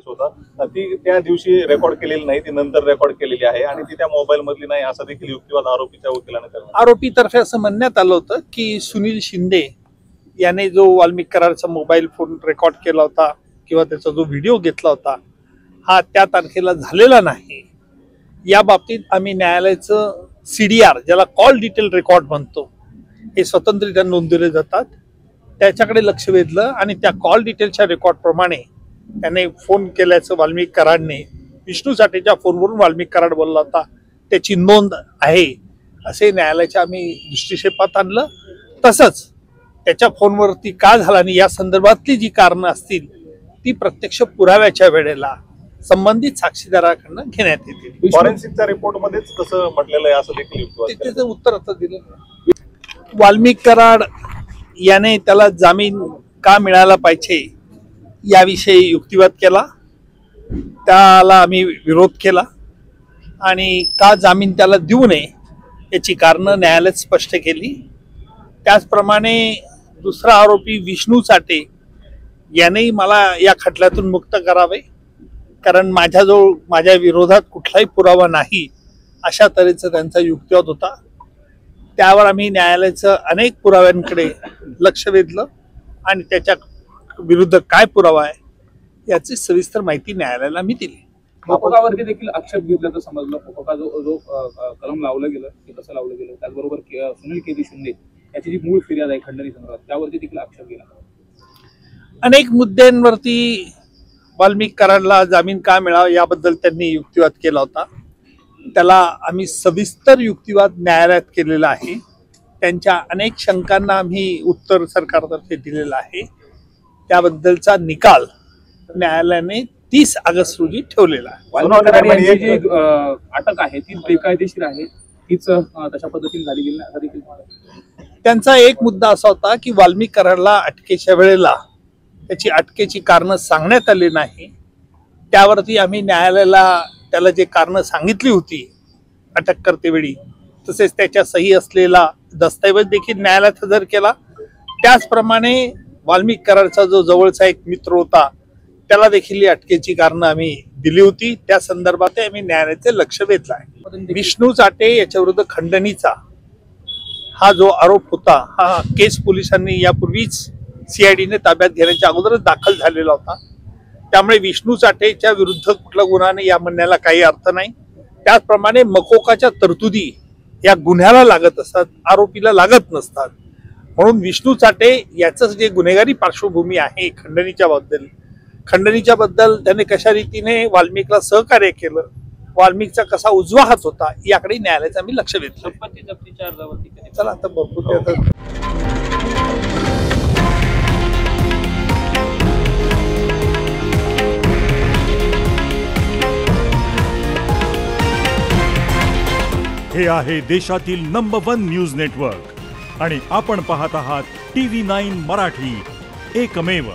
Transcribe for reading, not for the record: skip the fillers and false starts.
होता ती त्या दिवशी रेकॉर्ड केलेली नाही, ती नंतर रेकॉर्ड केलेली आहे आणि ती त्या मोबाईल मधली नाही असा देखील युक्तिवाद आरोपीच्या वकिलाने केला। आरोपीतर्फे असं म्हणण्यात आलं होतं की सुनील शिंदे याने जो वाल्मिक कराडचा मोबाईल फोन रेकॉर्ड केला होता किंवा त्याचा जो व्हिडिओ घेतला होता हा त्या तारखेला झालेला नाही। या बाबतीत आम्ही न्यायालयाचं CDR ज्याला कॉल डिटेल रेकॉर्ड म्हणतो हे स्वतंत्ररित्या नोंदवले जातात त्याच्याकडे लक्ष वेधलं आणि त्या कॉल डिटेलच्या रेकॉर्ड प्रमाणे त्याने फोन केल्याचं वाल्मिक कराडने विष्णू साठेच्या फोनवरून वाल्मिक कराड बोलला होता त्याची नोंद आहे असे न्यायालयाच्या आम्ही दृष्टिक्षेपात आणलं। तसंच त्याच्या फोनवरती का झाला आणि या संदर्भातली जी कारणं असतील ती प्रत्यक्ष पुराव्याच्या वेळेला संबंधित साक्षीदाराकडून घेण्यात येतील। फॉरेन्सिकच्या रिपोर्ट मध्येच कसं म्हटलेलं आहे असं देखील युक्तिवाद त्याचं उत्तर आता दिलं। वाल्मिक कराड याने त्याला जामीन का मिळाला पाहिजे याविषयी युक्तिवाद केला, त्याला आम्ही विरोध केला आणि का जामीन त्याला देऊ नये याची कारणं न्यायालयात स्पष्ट केली। त्याचप्रमाणे दुसरा आरोपी विष्णू साठे यानेही मला या खटल्यातून मुक्त करावे कारण माझ्याजवळ माझ्या विरोधात कुठलाही पुरावा नाही अशा तऱ्हेचा त्यांचा युक्तिवाद होता। त्यावर आम्ही न्यायालयाचं अनेक पुराव्यांकडे लक्ष वेधलं आणि त्याच्या विरुद्ध काय पुरावा आहे याची सविस्तर माहिती न्यायालयाला मी दिली। फोकावरती देखील आक्षेप घेतल्याचं समजलं। फोका जो कलम लावलं गेलं ते कसं लावलं गेलं, त्याचबरोबर सुनील केदी शिंदे याची जी मूळ फिर्याद आहे खंडणी संदर्भात त्यावरती देखील आक्षेप गेला। अनेक मुद्द्यांवरती वाल्मिक कराडला जामीन का मिळावा याबद्दल त्यांनी युक्तिवाद केला होता, त्याला आम्ही सविस्तर युक्तिवाद न्यायालयात केलेला आहे। त्यांच्या अनेक शंकांना आम्ही उत्तर सरकारतर्फे दिलेलं आहे, त्याबद्दलचा निकाल न्यायालयाने 30 ऑगस्ट रोजी ठेवलेला आहे। वाल्मिक कराड यांची जी अटक आहे ती बेकायदेशीर आहे, तीच तशा पद्धतीने झाली गेली नाही। त्यांचा एक मुद्दा असा होता की वाल्मिक कराडला अटकेच्या वेळेला त्याची अटकेची कारणं सांगण्यात आली नाही, त्यावरती आम्ही न्यायालयाला त्याला जे कारणं सांगितली होती अटक करतेवेळी तसेच त्याच्या सही असलेला दस्तऐवज देखील न्यायालयात हजर केला। त्याचप्रमाणे वाल्मिक कराडचा जो जवळचा एक मित्र होता त्याला देखील अटकेची कारणं आम्ही दिली होती, त्या संदर्भात आम्ही न्यायालयाचे लक्ष वेधलं आहे। विष्णू साठे याच्या विरुद्ध खंडणीचा हा जो आरोप होता हा केस पोलिसांनी यापूर्वीच CIDने ताब्यात घेण्याच्या अगोदरच दाखल झालेला होता, त्यामुळे विष्णू साठेच्या विरुद्ध कुठला गुन्हा नाही या म्हणण्याला काही अर्थ नाही। त्याचप्रमाणे मकोकाच्या तरतुदी या गुन्ह्याला लागत असतात, आरोपीला लागत नसतात, म्हणून विष्णू साठे याचं जे गुन्हेगारी पार्श्वभूमी आहे खंडणीच्या बद्दल त्याने कशा रीतीने वाल्मिकला सहकार्य केलं, वाल्मिकचा कसा उजवा हात होता याकडे न्यायालयाचं आम्ही लक्ष वेधलं। चला आता भरपूर हे आहे देशातील नंबर 1 न्यूज नेटवर्क आणि आपण पाहत आहात TV9 मराठी, एकमेव।